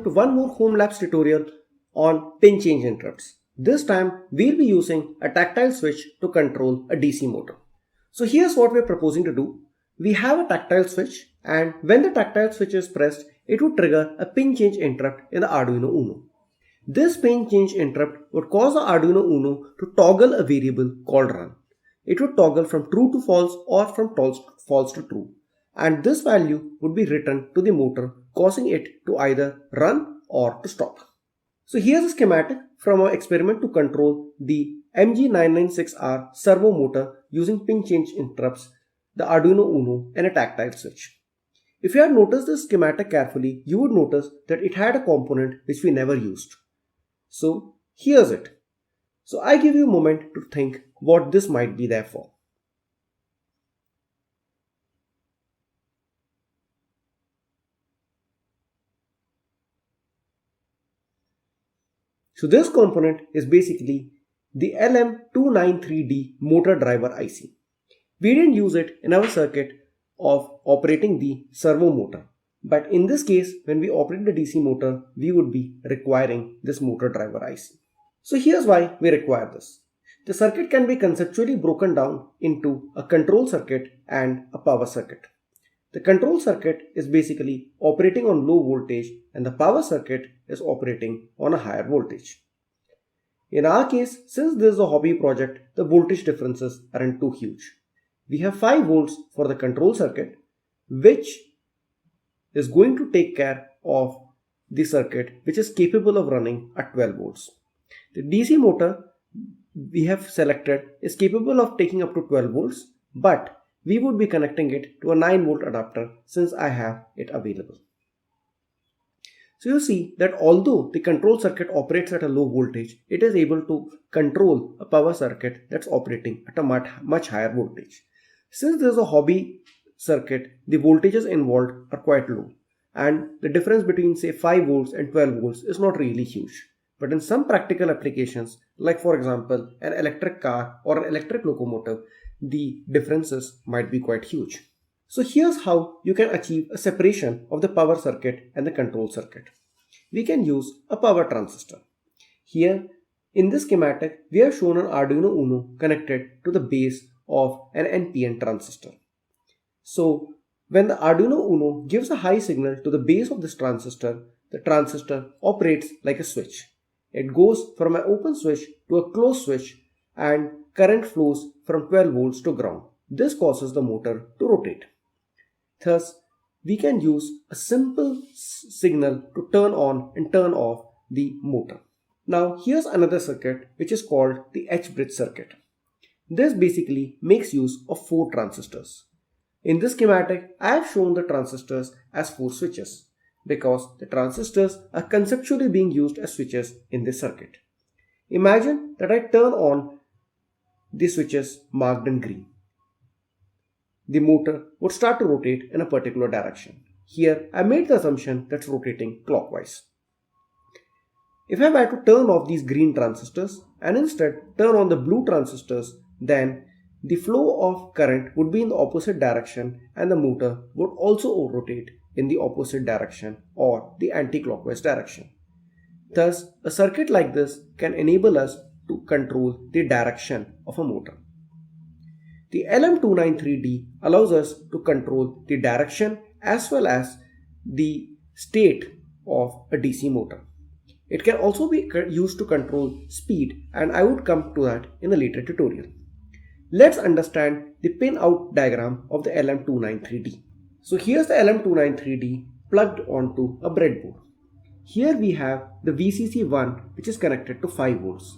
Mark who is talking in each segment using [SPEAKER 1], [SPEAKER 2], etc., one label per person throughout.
[SPEAKER 1] to one more home labs tutorial on pin change interrupts. This time we'll be using a tactile switch to control a DC motor. So here's what we're proposing to do. We have a tactile switch, and when the tactile switch is pressed, it would trigger a pin change interrupt in the Arduino Uno. This pin change interrupt would cause the Arduino Uno to toggle a variable called run. It would toggle from true to false or from false to true, and this value would be written to the motor, causing it to either run or to stop. So here's a schematic from our experiment to control the MG996R servo motor using pin change interrupts, the Arduino Uno, and a tactile switch. If you had noticed this schematic carefully, you would notice that it had a component which we never used. So here's it. So I give you a moment to think what this might be there for. So this component is basically the LM293D motor driver IC. We didn't use it in our circuit of operating the servo motor, but in this case, when we operate the DC motor, we would be requiring this motor driver IC. So here's why we require this. The circuit can be conceptually broken down into a control circuit and a power circuit. The control circuit is basically operating on low voltage, and the power circuit is operating on a higher voltage. In our case, since this is a hobby project, the voltage differences aren't too huge. We have 5 volts for the control circuit, which is going to take care of the circuit which is capable of running at 12 volts. The DC motor we have selected is capable of taking up to 12 volts, but we would be connecting it to a 9 volt adapter since I have it available. So you see that although the control circuit operates at a low voltage, it is able to control a power circuit that's operating at a much higher voltage. Since this is a hobby circuit, the voltages involved are quite low, and the difference between say 5 volts and 12 volts is not really huge. But in some practical applications, like for example an electric car or an electric locomotive, the differences might be quite huge. So here's how you can achieve a separation of the power circuit and the control circuit. We can use a power transistor. Here in this schematic, we have shown an Arduino Uno connected to the base of an NPN transistor. So when the Arduino Uno gives a high signal to the base of this transistor, the transistor operates like a switch. It goes from an open switch to a closed switch, and current flows from 12 volts to ground. This causes the motor to rotate. Thus, we can use a simple signal to turn on and turn off the motor. Now, here's another circuit which is called the H-bridge circuit. This basically makes use of 4 transistors. In this schematic, I have shown the transistors as 4 switches because the transistors are conceptually being used as switches in this circuit. Imagine that I turn on the switches marked in green. The motor would start to rotate in a particular direction. Here, I made the assumption that's rotating clockwise. If I were to turn off these green transistors and instead turn on the blue transistors, then the flow of current would be in the opposite direction and the motor would also rotate in the opposite direction or the anti-clockwise direction. Thus, a circuit like this can enable us to control the direction of a motor. The LM293D allows us to control the direction as well as the state of a DC motor. It can also be used to control speed, and I would come to that in a later tutorial. Let's understand the pin out diagram of the LM293D. So here's the LM293D plugged onto a breadboard. Here we have the VCC1 which is connected to 5 volts.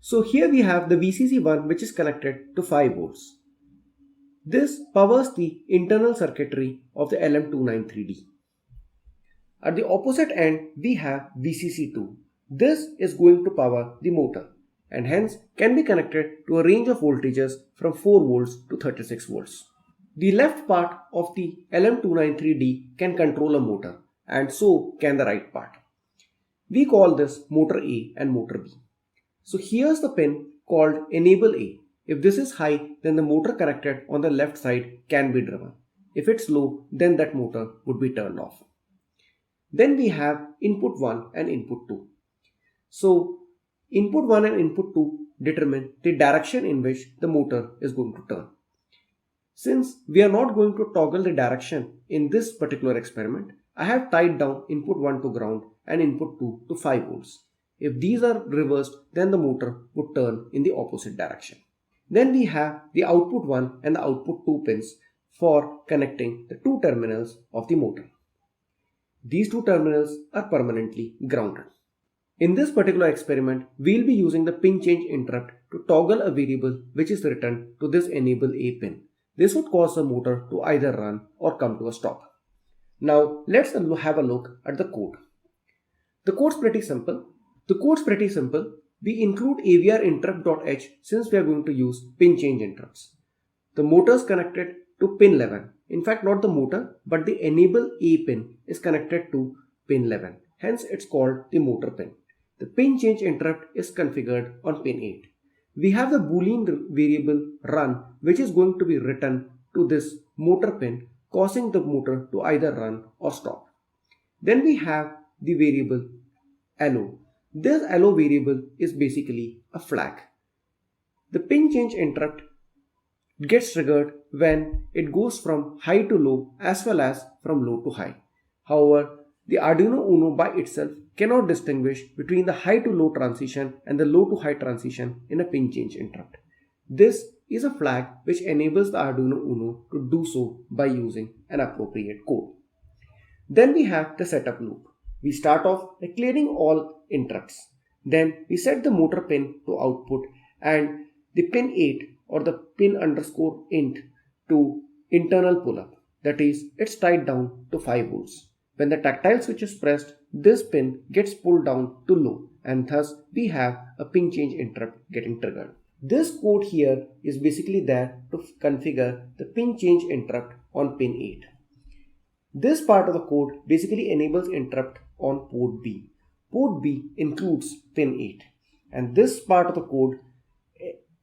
[SPEAKER 1] So here we have the VCC1 which is connected to 5 volts. This powers the internal circuitry of the LM293D. At the opposite end we have VCC2, This is going to power the motor and hence can be connected to a range of voltages from 4 volts to 36 volts. The left part of the LM293D can control a motor and so can the right part. We call this motor A and motor B. So here's the pin called enable A. If this is high, then the motor connected on the left side can be driven. If it's low, then that motor would be turned off. Then we have input 1 and input 2. So input 1 and input 2 determine the direction in which the motor is going to turn. Since we are not going to toggle the direction in this particular experiment, I have tied down input 1 to ground and input 2 to 5 volts. If these are reversed, then the motor would turn in the opposite direction. Then we have the output 1 and the output 2 pins for connecting the two terminals of the motor. These two terminals are permanently grounded. In this particular experiment, we will be using the pin change interrupt to toggle a variable which is written to this enable A pin. This would cause the motor to either run or come to a stop. Now let's have a look at the code. The code's pretty simple. We include AVR interrupt.h since we are going to use pin change interrupts. The motor is connected to pin 11. In fact, not the motor, but the enable A pin is connected to pin 11. Hence, it's called the motor pin. The pin change interrupt is configured on pin 8. We have the Boolean variable run, which is going to be written to this motor pin, causing the motor to either run or stop. Then we have the variable LO. This LO variable is basically a flag. The pin change interrupt gets triggered when it goes from high to low as well as from low to high. However, the Arduino Uno by itself cannot distinguish between the high to low transition and the low to high transition in a pin change interrupt. This is a flag which enables the Arduino Uno to do so by using an appropriate code. Then we have the setup loop. We start off by clearing all interrupts. Then we set the motor pin to output and the pin 8 or the pin underscore int to internal pull up. That is, it's tied down to 5 volts. When the tactile switch is pressed, this pin gets pulled down to low and thus we have a pin change interrupt getting triggered. This code here is basically there to configure the pin change interrupt on pin 8. This part of the code basically enables interrupt on port B. Port B includes pin 8 and this part of the code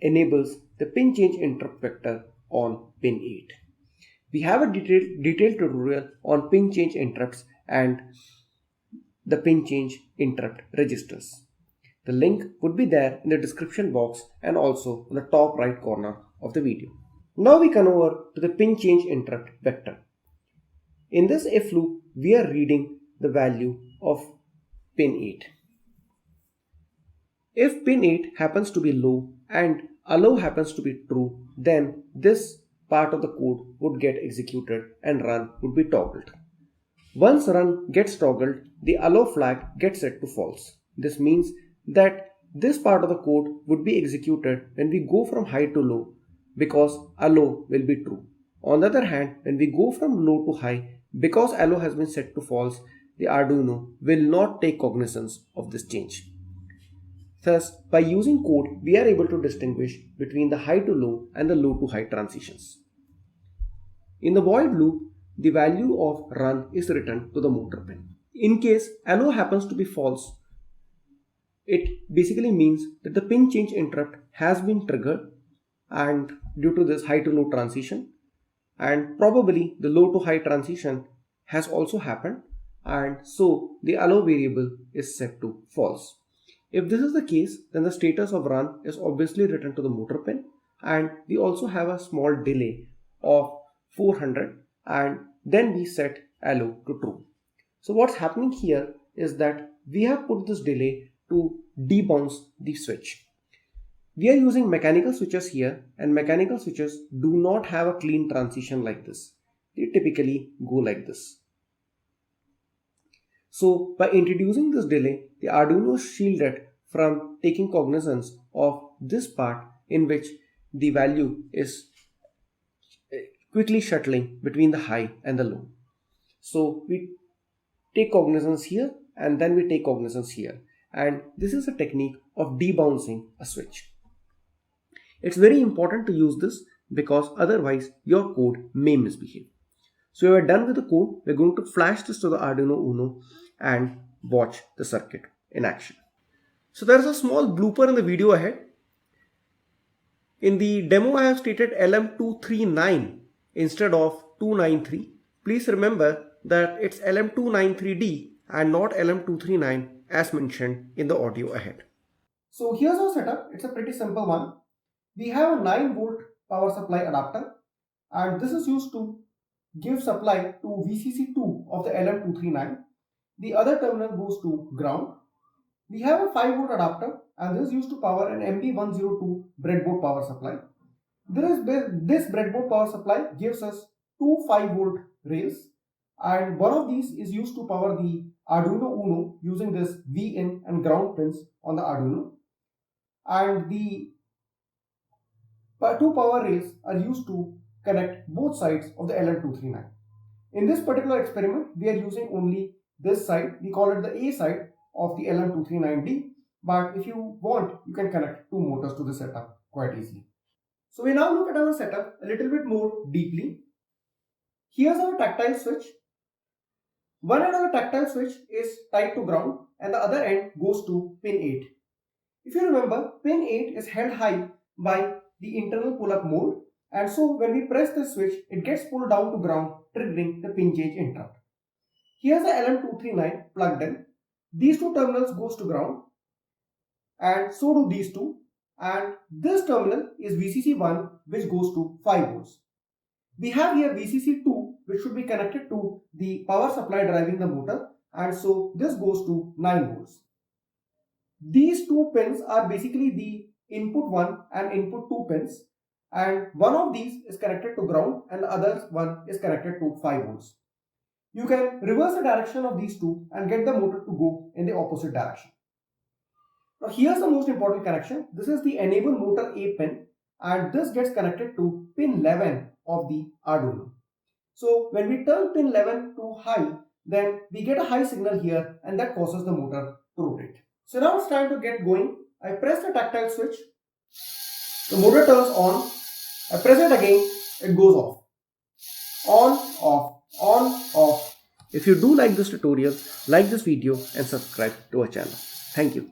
[SPEAKER 1] enables the pin change interrupt vector on pin 8. We have a detailed tutorial on pin change interrupts and the pin change interrupt registers. The link would be there in the description box and also in the top right corner of the video. Now we come over to the pin change interrupt vector. In this if loop, we are reading the value of pin 8. If pin 8 happens to be low and allow happens to be true, then this part of the code would get executed and run would be toggled. Once run gets toggled, the allow flag gets set to false. This means that this part of the code would be executed when we go from high to low because allow will be true. On the other hand, when we go from low to high, because allow has been set to false, the Arduino will not take cognizance of this change. Thus, by using code, we are able to distinguish between the high to low and the low to high transitions. In the void loop, the value of run is written to the motor pin. In case allow happens to be false, it basically means that the pin change interrupt has been triggered and due to this high to low transition, and probably the low to high transition has also happened, and so the allow variable is set to false. If this is the case, then the status of run is obviously written to the motor pin and we also have a small delay of 400 and then we set allow to true. So what's happening here is that we have put this delay to debounce the switch. We are using mechanical switches here and mechanical switches do not have a clean transition like this. They typically go like this. So by introducing this delay, the Arduino is shielded from taking cognizance of this part in which the value is quickly shuttling between the high and the low. So we take cognizance here and then we take cognizance here. and this is a technique of debouncing a switch. It's very important to use this because otherwise your code may misbehave. So we are done with the code. We're going to flash this to the Arduino Uno and watch the circuit in action. So there's a small blooper in the video ahead. In the demo I have stated LM239 instead of 293. Please remember that it's LM293D and not LM239 as mentioned in the audio ahead. So here's our setup. It's a pretty simple one. We have a 9-volt power supply adapter, and this is used to give supply to VCC2 of the LM239. The other terminal goes to ground. We have a 5-volt adapter, and this is used to power an MB102 breadboard power supply. This breadboard power supply gives us two 5-volt rails, and one of these is used to power the Arduino Uno using this V-in and ground pins on the Arduino. And the two power rails are used to connect both sides of the LM239. In this particular experiment, we are using only this side. We call it the A side of the LM239D, but if you want, you can connect two motors to the setup quite easily. So we now look at our setup a little bit more deeply. Here's our tactile switch. One end of the tactile switch is tied to ground and the other end goes to pin 8. If you remember, pin 8 is held high by the internal pull-up mode, and so when we press the switch, it gets pulled down to ground, triggering the pin change interrupt. Here's the LM239 plugged in. These two terminals goes to ground, and so do these two, and this terminal is VCC1, which goes to 5 volts. We have here VCC2, which should be connected to the power supply driving the motor, and so this goes to 9 volts. These two pins are basically the input 1 and input 2 pins, and one of these is connected to ground and the other one is connected to 5 volts. You can reverse the direction of these two and get the motor to go in the opposite direction. Now here's the most important connection. This is the enable motor A pin, and this gets connected to pin 11 of the Arduino. So when we turn pin 11 to high, then we get a high signal here, and that causes the motor to rotate. So now it's time to get going. I press the tactile switch, the motor turns on, I press it again, it goes off. On, off, on, off. If you do like this tutorial, like this video and subscribe to our channel. Thank you.